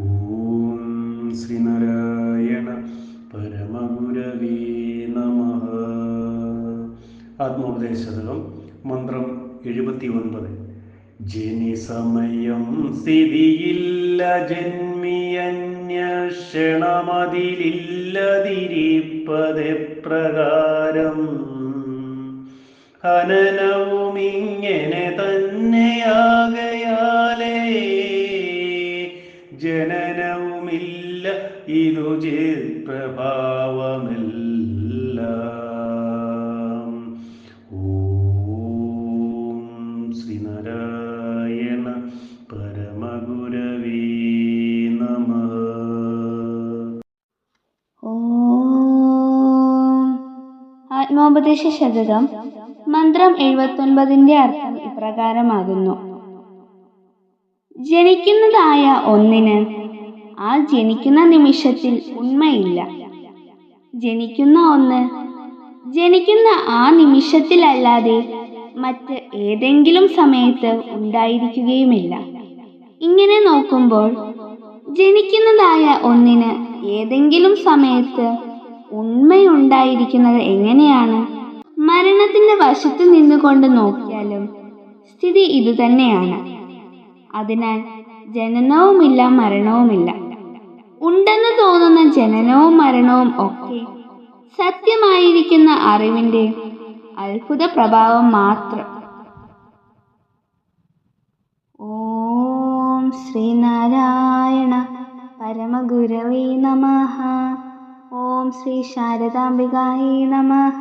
ഓം ശ്രീനാരായണ പരമഗുരവേ നമഃ. ആത്മോപദേശതകം മന്ത്രം 79. ജനിസമയം സ്ഥിതിയില്ല ജന്മിയന്വേഷണമതിലില്ലതിരിപ്പതെപ്രകാരം ഹനനവും ഇങ്ങനെ തന്നെയാകയാലേ ജനനവുമില്ല ഇതു ചിത്പ്രഭാവമെല്ലാം. ഓം ശ്രീനാരായണ പരമഗുരവേ നമഃ. ആത്മോപദേശ ശതകം മന്ത്രം 79 അർത്ഥം ഇപ്രകാരമാകുന്നു. ജനിക്കുന്നതായ ഒന്നിന് ആ ജനിക്കുന്ന നിമിഷത്തിൽ ഉണ്മയില്ല. ജനിക്കുന്ന ഒന്ന് ജനിക്കുന്ന ആ നിമിഷത്തിലല്ലാതെ മറ്റ് ഏതെങ്കിലും സമയത്ത് ഉണ്ടായിരിക്കുകയുമില്ല. ഇങ്ങനെ നോക്കുമ്പോൾ ജനിക്കുന്നതായ ഒന്നിന് ഏതെങ്കിലും സമയത്ത് ഉണ്മയുണ്ടായിരിക്കുന്നത് എങ്ങനെയാണ്? മരണത്തിന്റെ വശത്ത് നിന്നുകൊണ്ട് നോക്കിയാലും സ്ഥിതി ഇതുതന്നെയാണ്. അതിനാൽ ജനനവുമില്ല, മരണവുമില്ല. ഉണ്ടെന്ന് തോന്നുന്ന ജനനവും മരണവും ഒക്കെ സത്യമായിരിക്കുന്ന അറിവിന്റെ അത്ഭുത പ്രഭാവം മാത്രം. ഓം ശ്രീനാരായണ പരമഗുരവേ നമഃ. ഓം ശ്രീ ശാരദാംബികായേ നമഃ.